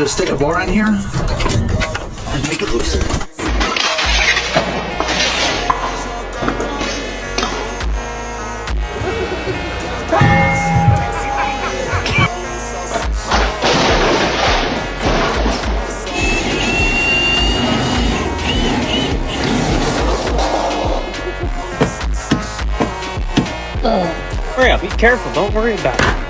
just stick a bar in here and make it loose. Hurry up, be careful, don't worry about it.